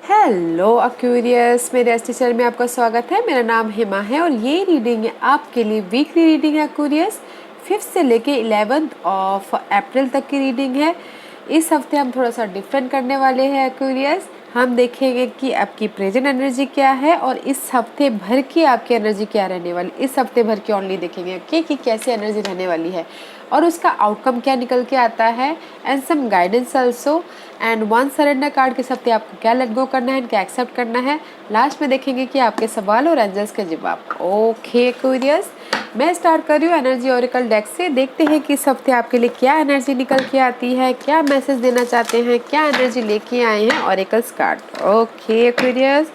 Hello Aquarius, मेरे S teacher में आपका स्वागत है। मेरा नाम हेमा है और ये रीडिंग है आपके लिए वीकली रीडिंग है एक्वेरियस। 5th से लेके 11th ऑफ अप्रैल तक की रीडिंग है। इस हफ्ते हम थोड़ा सा डिफरेंट करने वाले हैं एक्वेरियस। हम देखेंगे कि आपकी प्रेजेंट एनर्जी क्या है और इस हफ्ते भर की आपकी एनर्जी क्या रहने वाली, इस हफ्ते भर की ओनली देखेंगे कि कैसी एनर्जी रहने वाली है और उसका आउटकम क्या निकल के आता है and some guidance also and one surrender card के हफ्ते आपको क्या लेट गो करना है, क्या एक्सेप्ट करना है। लास्ट में देखेंगे कि आपके सवाल और एंजल्स के जवाब। ओके एक्वेरियस, मैं स्टार्ट कर रही हूँ एनर्जी ओरेकल डेक से। देखते हैं कि इस हफ्ते आपके लिए क्या एनर्जी निकल के आती है, क्या मैसेज देना चाहते हैं, क्या एनर्जी लेके आए हैं ओरेकल्स कार्ड। ओके एक्वेरियस,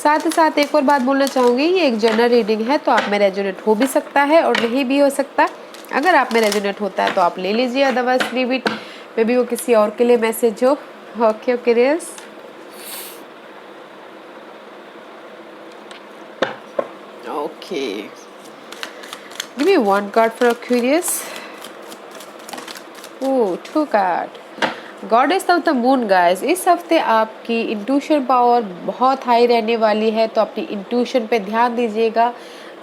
साथ ही साथ एक और बात बोलना चाहूँगी, ये एक जनरल रीडिंग है तो आप में रेजोनेट हो भी सकता है और नहीं भी हो सकता। अगर आप में रेजोनेट होता है तो आप ले लीजिए, otherwise leave it, may be वो किसी और के लिए मैसेज हो। Okay Aquarius, okay, give me one card for Aquarius. Oh, 2 card. Goddess of the moon guys, इस हफ्ते आपकी इंट्यूशन पावर बहुत हाई रहने वाली है तो अपनी इंट्यूशन पे ध्यान दीजिएगा।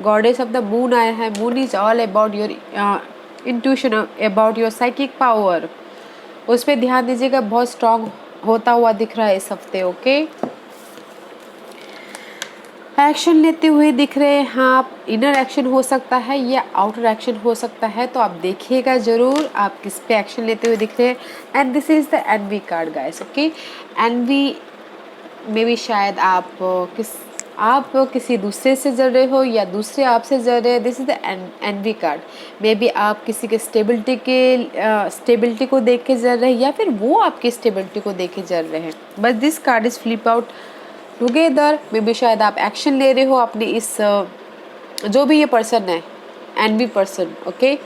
गॉडेस ऑफ द मून आया है। Moon is all about your intuition, about your psychic power, उस पर ध्यान दीजिएगा। बहुत स्ट्रांग होता हुआ दिख रहा है इस हफ्ते। ओके, एक्शन लेते हुए दिख रहे हैं आप। इनर एक्शन हो सकता है या आउटर एक्शन हो सकता है, तो आप देखिएगा जरूर आप किस पे एक्शन लेते हुए दिख रहे हैं। And this is the envy card guys. Okay, envy में भी शायद आप किसी दूसरे से जल रहे हो या दूसरे आपसे जल रहे हैं। This is the envy card. May be आप किसी के स्टेबिलिटी को देख के जल रहे हैं या फिर वो आपकी स्टेबिलिटी को देख के जल रहे हैं। बस this card is flip out together. May be शायद आप एक्शन ले रहे हो अपने इस जो भी ये पर्सन है, एनवी पर्सन, ओके,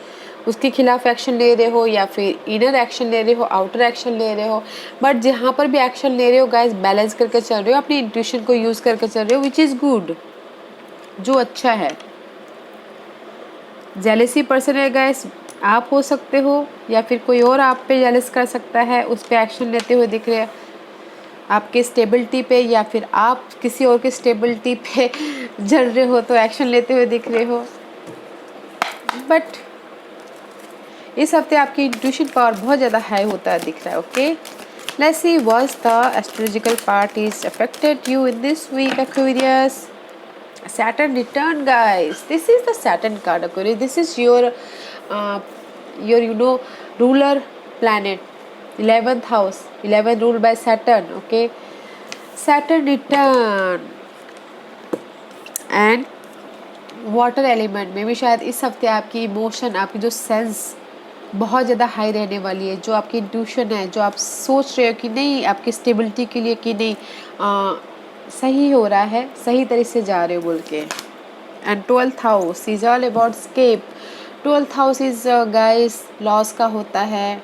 उसके खिलाफ एक्शन ले रहे हो या फिर इनर एक्शन ले रहे हो, आउटर एक्शन ले रहे हो। बट जहाँ पर भी एक्शन ले रहे हो गाइस, बैलेंस करके चल रहे हो, अपनी इंट्यूशन को यूज करके चल रहे हो, विच इज गुड, जो अच्छा है। जेलेसी पर्सन है गाइस, आप हो सकते हो या फिर कोई और आप पे जेलस कर सकता है, उस पे एक्शन लेते हुए दिख रहे हैं आपके स्टेबिलिटी पे, या फिर आप किसी और के स्टेबिलिटी पे जल रहे हो तो एक्शन लेते हुए दिख रहे हो। बट इस हफ्ते आपकी इंट्यूशन पावर बहुत ज़्यादा हाई होता दिख रहा है। Okay, let's see what's the astrological part is affected you in this week Aquarius. Saturn return guys, this is the Saturn card Aquarius. This is your ruler planet, 11th house, 11 ruled by Saturn. Okay, Saturn return and water element में भी शायद इस हफ्ते आपकी emotion, आपकी जो sense बहुत ज़्यादा हाई रहने वाली है। जो आपकी इंट्यूशन है, जो आप सोच रहे हो कि नहीं आपकी स्टेबिलिटी के लिए कि नहीं सही हो रहा है, सही तरह से जा रहे हो बोल के। And 12th house is all about escape. 12th house is guys loss का होता है,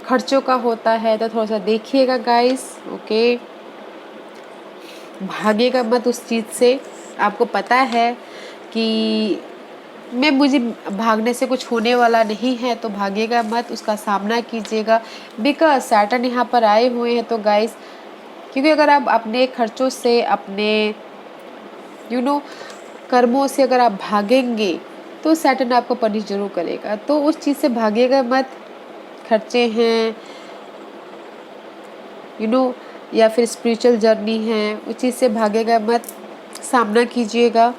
खर्चों का होता है, तो थोड़ा सा देखिएगा गाइस। ओके, भागेगा मत उस चीज़ से। आपको पता है कि मुझे भागने से कुछ होने वाला नहीं है, तो भागेगा मत, उसका सामना कीजिएगा। बिकॉज सैटर्न यहाँ पर आए हुए हैं तो गाइस, क्योंकि अगर आप अपने खर्चों से, अपने कर्मों से अगर आप भागेंगे तो सैटर्न आपको पनिश जरूर करेगा। तो उस चीज़ से भागेगा मत। खर्चे हैं या फिर स्पिरिचुअल जर्नी है, उस चीज़ से भागेगा मत, सामना कीजिएगा।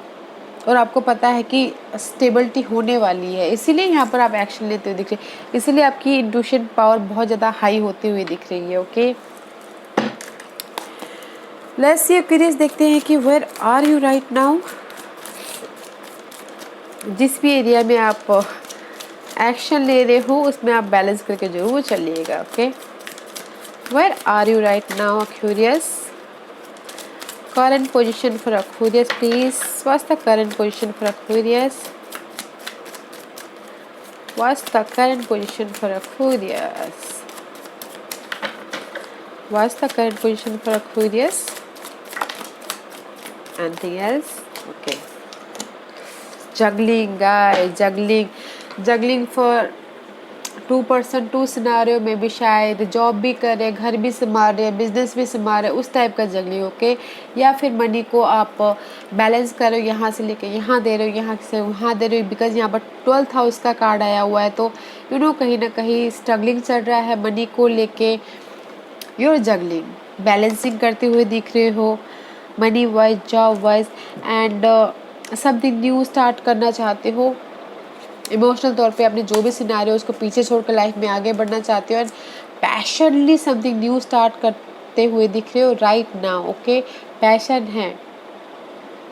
और आपको पता है कि स्टेबिलिटी होने वाली है, इसीलिए यहाँ पर आप एक्शन लेते हुए दिख रहे हैं, इसीलिए आपकी इंट्यूशन पावर बहुत ज़्यादा हाई होती हुई दिख रही है। ओके, लेट्स सी एक्वेरियस, देखते हैं कि where are you right now. जिस भी एरिया में आप एक्शन ले रहे हो उसमें आप बैलेंस करके जरूर चलिएगा। Okay, where are you right now Aquarius. current position for Aquarius please. What's the current position for Aquarius? What's the current position for Aquarius? What's the current position for Aquarius? Anything else? Okay, juggling guys, juggling for 2% 2 scenario में भी शायद job भी कर रहे, घर भी संभाल रहे, बिजनेस भी संभाल रहे, उस टाइप का जगलिंग। ओके, या फिर मनी को आप बैलेंस कर रहे हो, यहाँ से लेके यहाँ दे रहे हो, यहाँ से वहाँ दे रहे हो, बिकॉज यहाँ पर 12th हाउस का कार्ड आया हुआ है। तो कहीं ना कहीं स्ट्रगलिंग चल रहा है मनी को लेके। यूर जगलिंग, बैलेंसिंग करते हुए दिख रहे हो money wise, job wise, and something new start करना चाहते हो। इमोशनल तौर पे अपने जो भी सिनेरियो उसको पीछे छोड़कर लाइफ में आगे बढ़ना चाहते हो, एंड पैशनली समथिंग न्यू स्टार्ट करते हुए दिख रहे हो राइट नाउ। ओके, पैशन है,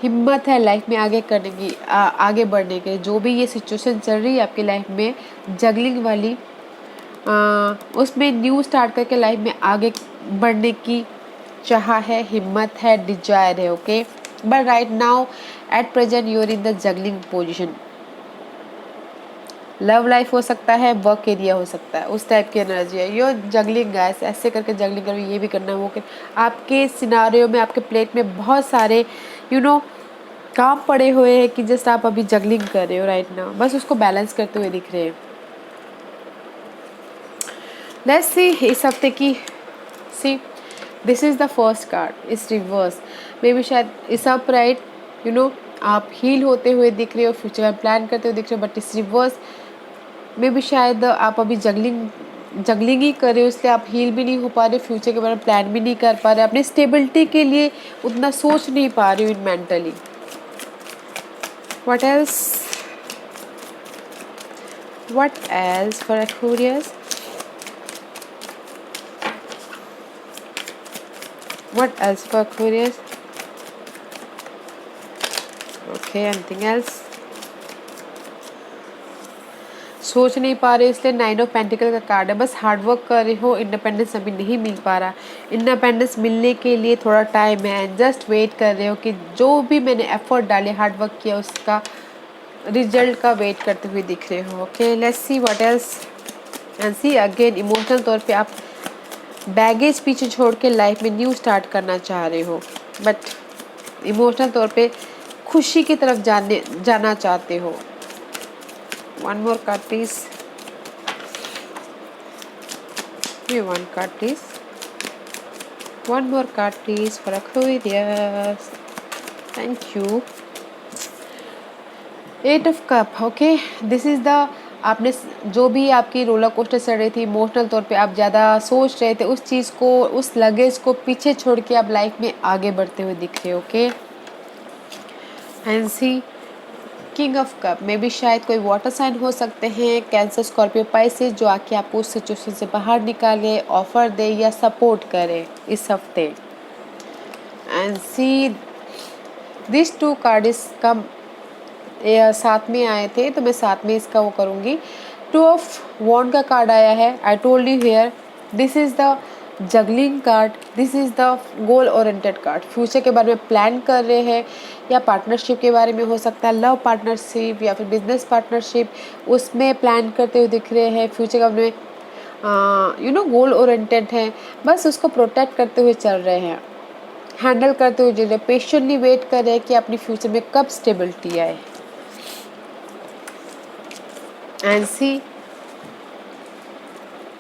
हिम्मत है लाइफ में आगे करने की, आगे बढ़ने के। जो भी ये सिचुएशन चल रही है आपकी लाइफ में जगलिंग वाली, उसमें न्यू स्टार्ट करके लाइफ में आगे बढ़ने की चाह है, हिम्मत है, डिजायर है। Okay, but right now at present you are in the juggling position. Love life हो सकता है, वर्क एरिया हो सकता है, उस टाइप की एनर्जी है। यो जगलिंग गाइस, ऐसे करके जगलिंग करो, ये भी करना है वो कर। आपके सिनारियो में, आपके प्लेट में बहुत सारे काम पड़े हुए हैं कि जस्ट आप अभी जगलिंग कर रहे हो राइट नाउ, बस उसको बैलेंस करते हुए दिख रहे हैं। लेट्स सी इस हफ्ते की। See, this is the first card, इस रिवर्स मे बी शायद इस अप राइट, आप हील होते हुए दिख रहे हो, फ्यूचर का प्लान करते हुए दिख रहे हो, बट इस रिवर्स में भी शायद आप अभी जगलिंग ही कर रहे हो, इसलिए आप हील भी नहीं हो पा रहे, फ्यूचर के बारे में प्लान भी नहीं कर पा रहे, अपनी स्टेबिलिटी के लिए उतना सोच नहीं पा रहे हो इन mentally. What else for Aquarius? What else for Aquarius? Okay, anything else? सोच नहीं पा रहे इसलिए 9 ऑफ पेंटिकल का कार्ड है। बस हार्डवर्क कर रहे हो, इंडिपेंडेंस अभी नहीं मिल पा रहा। इंडिपेंडेंस मिलने के लिए थोड़ा टाइम है, जस्ट वेट कर रहे हो कि जो भी मैंने एफर्ट डाले, हार्डवर्क किया, उसका रिजल्ट का वेट करते हुए दिख रहे हो। Okay, let's see what else and see again. Emotional तौर पे आप बैगेज पीछे छोड़ के लाइफ में न्यू स्टार्ट करना चाह रहे हो, बट इमोशनल तौर पे खुशी की तरफ जाना चाहते हो। One more card please. Give me one card please. One more card please for Aquarius. Thank you. 8 of Cup. Okay, this is the, आपने जो भी आपकी रोलर कोस्टर चल रही थी, इमोशनल तौर पे आप ज़्यादा सोच रहे थे, उस चीज़ को, उस लगेज को पीछे छोड़ के आप लाइफ में आगे बढ़ते हुए दिख रहे हो। Okay, and see king of cup में भी शायद कोई वाटर साइन हो सकते हैं, कैंसर, स्कॉर्पियो, पाइसेस, जो आके आपको उस सिचुएशन से बाहर निकाले, ऑफर दे या सपोर्ट करे इस हफ्ते। And see this 2 card is come, साथ में आए थे तो मैं साथ में इसका वो करूँगी। 2 ऑफ वॉन्ड का कार्ड आया है। I told you here this is the juggling card, this is the goal oriented card. Future के बारे में प्लान कर रहे हैं, या पार्टनरशिप के बारे में हो सकता है, लव पार्टनरशिप या फिर बिजनेस पार्टनरशिप, उसमें प्लान करते हुए दिख रहे हैं। फ्यूचर के बारे में गोल ओरिएंटेड है, बस उसको प्रोटेक्ट करते हुए चल रहे हैं, हैंडल करते हुए चल रहे हैं, पेशेंटली वेट कर रहे हैं कि अपनी फ्यूचर में कब स्टेबिलिटी आए। एंड सी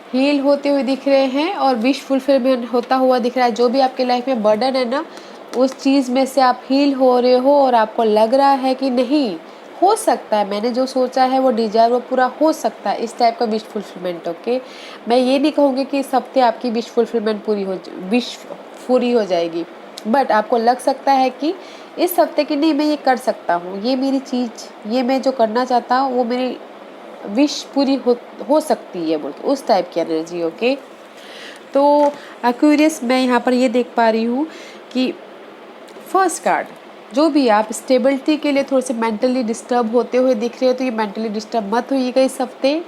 हील होते हुए दिख रहे हैं और विश फुलफिलमेंट होता हुआ दिख रहा है। जो भी आपके लाइफ में बर्डन है ना, उस चीज़ में से आप हील हो रहे हो और आपको लग रहा है कि नहीं, हो सकता है मैंने जो सोचा है वो डिजायर वो पूरा हो सकता है, इस टाइप का विश फुलफिलमेंट। ओके, मैं ये नहीं कहूँगी कि इस हफ्ते आपकी विश फुलफिलमेंट विश पूरी हो जाएगी, बट आपको लग सकता है कि इस हफ्ते की नहीं, मैं ये कर सकता हूँ, ये मेरी चीज़, ये मैं जो करना चाहता हूँ वो मेरी विश पूरी हो सकती है, बोल के उस टाइप की एनर्जी। ओके, तो एक्वेरियस मैं यहाँ पर ये देख पा रही हूँ कि फर्स्ट कार्ड, जो भी आप स्टेबिलिटी के लिए थोड़े से मेंटली डिस्टर्ब होते हुए दिख रहे हो, तो ये मेंटली डिस्टर्ब मत होइएगा इस हफ्ते,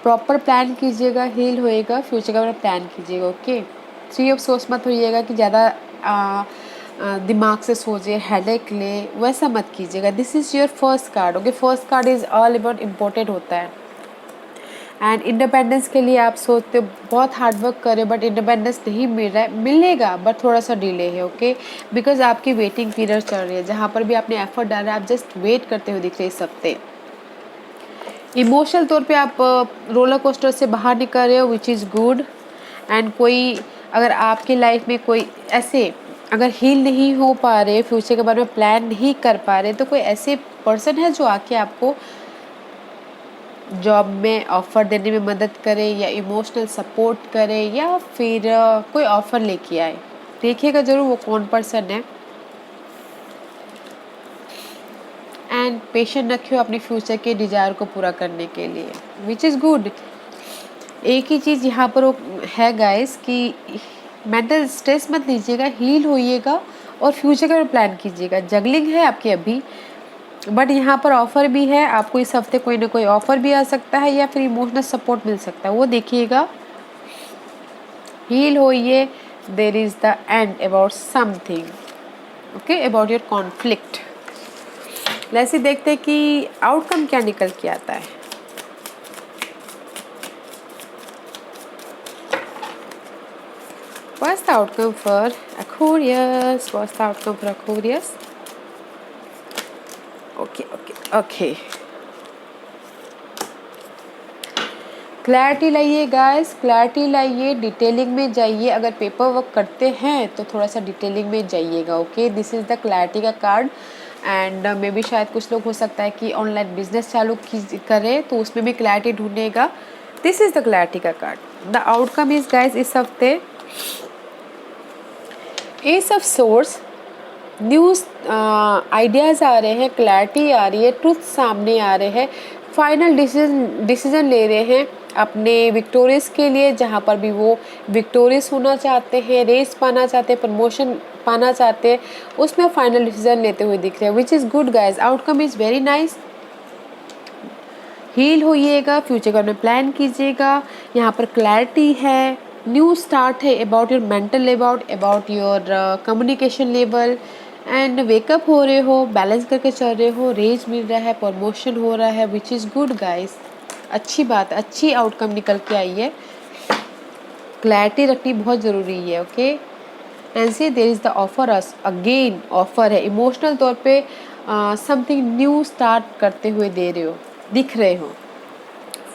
प्रॉपर प्लान कीजिएगा, हील होएगा, फ्यूचर का प्लान कीजिएगा। ओके, 3 ऑफ सोर्स मत होइएगा कि ज़्यादा दिमाग से सोचिए, हेडेक ले, वैसा मत कीजिएगा। This is your first card. Okay, first card is all about important होता है। एंड इंडिपेंडेंस के लिए आप सोचते हो, बहुत हार्डवर्क करें, बट इंडिपेंडेंस नहीं मिल रहा है, मिलेगा बट थोड़ा सा डिले है। ओके, बिकॉज आपकी वेटिंग पीरियड चल रही है, जहाँ पर भी आपने एफर्ट डाला है आप जस्ट वेट करते हुए दिख रहे हैं इस हफ्ते। इमोशनल तौर पे आप रोलर कोस्टर से बाहर निकल रहे हो, विच इज़ गुड। एंड कोई अगर आपकी लाइफ में कोई ऐसे अगर हील नहीं हो पा रहे, फ्यूचर के बारे में प्लान नहीं कर पा रहे, तो कोई ऐसे पर्सन है जो आके आपको जॉब में ऑफ़र देने में मदद करे या इमोशनल सपोर्ट करे या फिर कोई ऑफ़र लेके आए। देखिएगा ज़रूर वो कौन पर्सन है। एंड पेशेंट रखियो अपने फ्यूचर के डिज़ायर को पूरा करने के लिए, विच इज़ गुड। एक ही चीज़ यहाँ पर वो है गाइस कि मेंटल स्ट्रेस मत लीजिएगा, हील होइएगा और फ्यूचर का प्लान कीजिएगा। जगलिंग है आपकी अभी, बट यहाँ पर ऑफ़र भी है आपको। इस हफ्ते कोई ना कोई ऑफ़र भी आ सकता है या फिर इमोशनल सपोर्ट मिल सकता है, वो देखिएगा। हील होइए, there is the end about something, okay, about your conflict. ऐसे देखते हैं कि आउटकम क्या निकल के आता है। What's the outcome for Aquarius? What's the outcome for Aquarius? Okay. Clarity लाइए गाइस, क्लैरिटी लाइए, डिटेलिंग में जाइए। अगर पेपर वर्क करते हैं तो थोड़ा सा डिटेलिंग में जाइएगा, okay. This is the clarity का कार्ड। एंड मे बी शायद कुछ लोग हो सकता है कि ऑनलाइन बिजनेस चालू करें तो उसमें भी क्लैरिटी ढूंढेगा। दिस इज़ द क्लैरिटी का card. The outcome is guys इस हफ्ते ace of swords, news ideas आ रहे हैं, क्लैरिटी आ रही है, ट्रुथ सामने आ रहे हैं, फाइनल डिसीजन ले रहे हैं अपने विक्टोरियस के लिए। जहाँ पर भी वो विक्टोरियस होना चाहते हैं, रेस पाना चाहते हैं, प्रमोशन पाना चाहते हैं, उसमें फाइनल डिसीजन लेते हुए दिख रहे हैं, which is good guys. Outcome is very nice. Heal होइएगा, फ्यूचर का में प्लान कीजिएगा। यहाँ पर क्लैरिटी है, न्यू स्टार्ट है about your mental, about your communication level. And wake up हो रहे हो, बैलेंस करके चल रहे हो, रेज मिल रहा है, प्रमोशन हो रहा है, विच इज़ गुड गाइस। अच्छी बात, अच्छी आउटकम निकल के आई है। क्लैरिटी रखनी बहुत ज़रूरी है, okay. And see there is the offer, us again offer है, इमोशनल तौर पे समथिंग न्यू स्टार्ट करते हुए दे रहे हो, दिख रहे हो।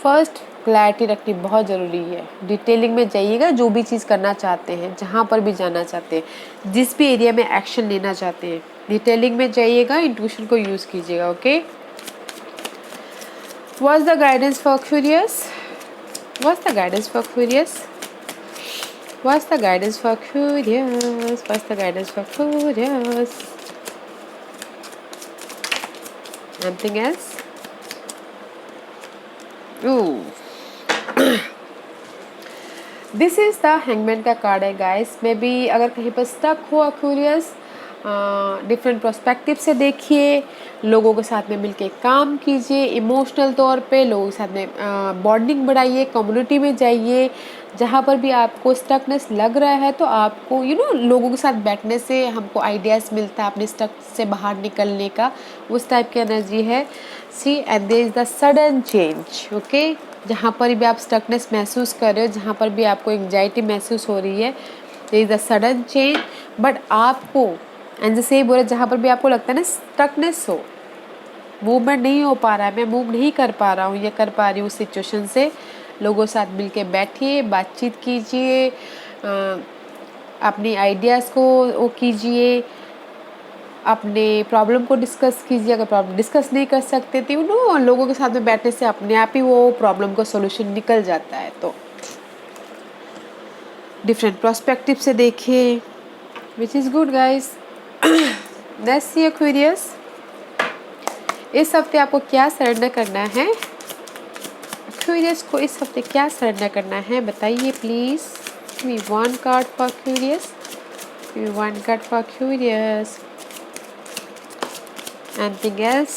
फर्स्ट क्लैरिटी रखनी बहुत ज़रूरी है। डिटेलिंग में जाइएगा, जो भी चीज़ करना चाहते हैं, जहाँ पर भी जाना चाहते हैं, जिस भी एरिया में एक्शन लेना चाहते हैं, डिटेलिंग में जाइएगा, इंट्यूशन को यूज़ कीजिएगा, okay. What's the guidance for curious? What's the guidance for curious? What's the guidance for curious? What's the guidance for curious? Anything else? Ooh. This is the hangman का card है guys. May be अगर कहीं पर stuck हो curious, different perspective से देखिए, लोगों के साथ में मिलके काम कीजिए, इमोशनल तौर पे लोगों के साथ में बॉन्डिंग बढ़ाइए, कम्युनिटी में जाइए। जहाँ पर भी आपको स्टकनेस लग रहा है तो आपको लोगों के साथ बैठने से हमको आइडियाज़ मिलता है अपने स्टक से बाहर निकलने का, उस टाइप की एनर्जी है। See and there is the sudden change, okay. जहाँ पर भी आप स्टकनेस महसूस कर रहे हो, जहाँ पर भी आपको एंग्जाइटी महसूस हो रही है, there is the sudden change. But आपको एंड जैसे ही बोला, जहाँ पर भी आपको लगता है ना स्टकनेस हो, मूवमेंट नहीं हो पा रहा है, मैं मूव नहीं कर पा रहा हूँ या कर पा रही हूँ उस सिचुएशन से, लोगों के साथ मिलके बैठिए, बातचीत कीजिए, अपनी आइडियाज़ को वो कीजिए, अपने प्रॉब्लम को डिस्कस कीजिए। अगर प्रॉब्लम डिस्कस नहीं कर सकते तो लोगों के साथ में बैठने से अपने आप ही वो प्रॉब्लम का सॉल्यूशन निकल जाता है। तो डिफरेंट पर्सपेक्टिव से देखिए, विच is good guys. Let's see Aquarius, इस हफ्ते आपको क्या सरेंडर करना है? एक्वेरियस को इस हफ्ते क्या सरेंडर करना है बताइए please. We one card for Aquarius, we one card for Aquarius. Anything else?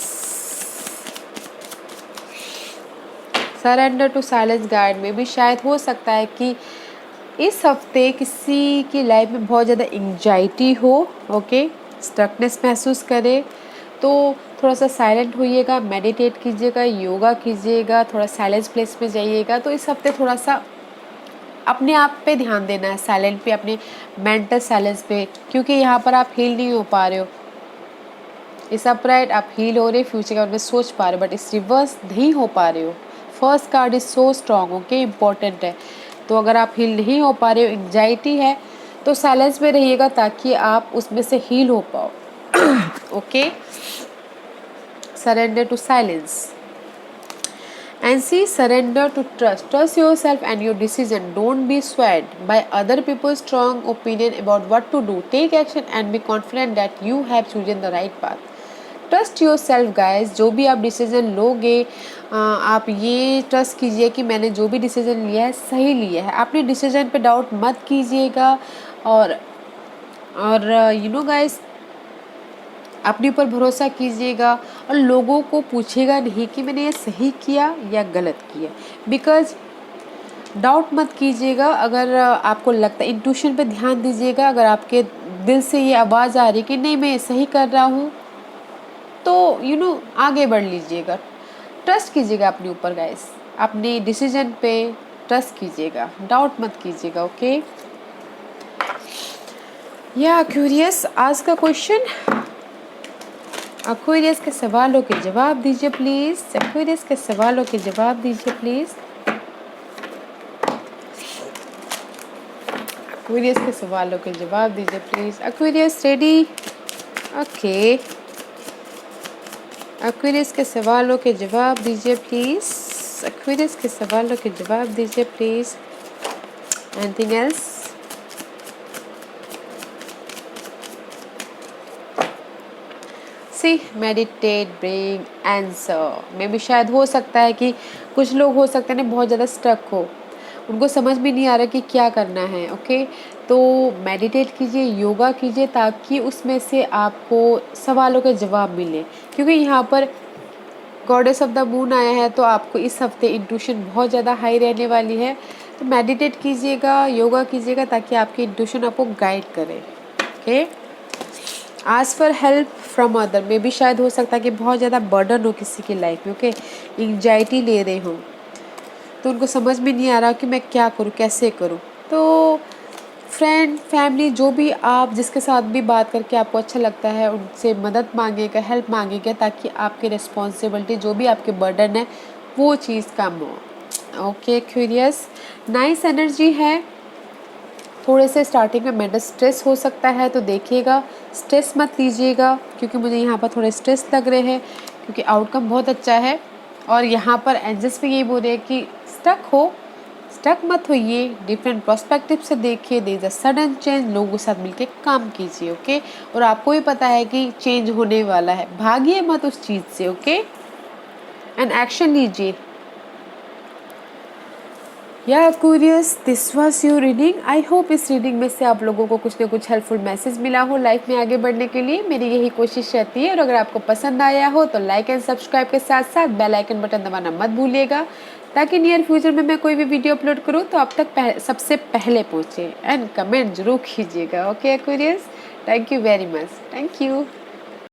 Surrender to silence guide में भी शायद हो सकता है कि इस हफ्ते किसी की लाइफ में बहुत ज़्यादा एंग्जाइटी हो, ओके, स्टकनेस महसूस करे, तो थोड़ा सा साइलेंट होइएगा, मेडिटेट कीजिएगा, योगा कीजिएगा, थोड़ा साइलेंस प्लेस में जाइएगा। तो इस हफ्ते थोड़ा सा अपने आप पे ध्यान देना है, साइलेंट पे, अपने मेंटल साइलेंस पे, क्योंकि यहाँ पर आप हील नहीं हो पा रहे हो। इस अपराइट आप हील हो रहे, फ्यूचर के बारे में सोच पा रहे हो, बट इस रिवर्स नहीं हो पा रहे हो। First card is so strong, okay, important है। तो अगर आप हील नहीं हो पा रहे हो, एंजाइटी है, तो साइलेंस में रहिएगा ताकि आप उसमें से हील हो पाओ। Okay, surrender to silence and C, surrender to trust yourself and your decision. Don't be swayed by other people's strong opinion about what to do. Take action and be confident that you have chosen the right path. Trust your self guys, जो भी आप decision लोगे आप ये trust कीजिए कि मैंने जो भी डिसीजन लिया है सही लिया है। अपने डिसीजन पे डाउट मत कीजिएगा और यू नो गाइज अपने ऊपर भरोसा कीजिएगा और लोगों को पूछेगा नहीं कि मैंने ये सही किया या गलत किया। बिकॉज डाउट मत कीजिएगा। अगर आपको लगता है, इंट्यूशन पे ध्यान दीजिएगा। अगर आपके दिल से ये आवाज़ आ रही कि नहीं मैं सही कर रहा हूँ, तो यू नो आगे बढ़ लीजिएगा। ट्रस्ट कीजिएगा अपने ऊपर गाइस, अपने डिसीजन पे ट्रस्ट कीजिएगा, डाउट मत कीजिएगा। ओके, या एक्वेरियस आज का क्वेश्चन, एक्वेरियस के सवालों के जवाब दीजिए प्लीज। एक्वेरियस के सवालों के जवाब दीजिए प्लीज। एक्वेरियस के सवालों के जवाब दीजिए please. Aquarius ready? Okay, Aquarius के सवालों के जवाब दीजिए प्लीज। एक्वेरियस के सवालों के जवाब दीजिए please. Anything else? See, meditate, bring answer. में भी शायद हो सकता है कि कुछ लोग हो सकते हैं बहुत ज़्यादा स्टक हो, उनको समझ भी नहीं आ रहा कि क्या करना है। ओके, तो मेडिटेट कीजिए, योगा कीजिए, ताकि उसमें से आपको सवालों के जवाब मिले। क्योंकि यहाँ पर गॉडेस ऑफ द मून आया है, तो आपको इस हफ्ते इंट्यूशन बहुत ज़्यादा हाई रहने वाली है। तो मेडिटेट कीजिएगा, योगा कीजिएगा, ताकि आपकी इंट्यूशन आपको गाइड करे। Okay, ask for help from other. में भी शायद हो सकता है कि बहुत ज़्यादा बर्डन हो किसी की लाइफ में। ओके, एंजाइटी ले रहे हो, तो उनको समझ में नहीं आ रहा कि मैं क्या करूँ, कैसे करूँ। तो फ्रेंड, फैमिली, जो भी आप जिसके साथ भी बात करके आपको अच्छा लगता है, उनसे मदद मांगेगा, हेल्प मांगेगा, ताकि आपकी रिस्पॉन्सिबिलिटी, जो भी आपके बर्डन है, वो चीज़ कम हो। ओके क्यूरियस, नाइस एनर्जी है। थोड़े से स्टार्टिंग में मेंटल स्ट्रेस हो सकता है, तो देखिएगा, स्ट्रेस मत लीजिएगा, क्योंकि मुझे यहाँ पर थोड़े स्ट्रेस लग रहे हैं, क्योंकि आउटकम बहुत अच्छा है। और यहाँ पर एंजल्स भी यही बोल रहे हैं कि स्टक मत होइए, डिफरेंट पर्सपेक्टिव से देखिए। There is a sudden change, लोगों के साथ मिलके काम कीजिए। ओके, और आपको भी पता है कि चेंज होने वाला है, भागिए मत उस चीज़ से। ओके, एंड एक्शन लीजिए। या Aquarius, this was your reading. I hope इस रीडिंग में से आप लोगों को कुछ ना कुछ हेल्पफुल मैसेज मिला हो लाइफ में आगे बढ़ने के लिए। मेरी यही कोशिश रहती है। और अगर आपको पसंद आया हो तो लाइक एंड सब्सक्राइब के साथ साथ बेल आइकन बटन दबाना मत भूलिएगा, ताकि नियर फ्यूचर में मैं कोई भी वीडियो अपलोड करूँ तो आप तक सबसे पहले पहुँचे। एंड कमेंट जरूर कीजिएगा। Okay Aquarius, thank you very much. Thank you.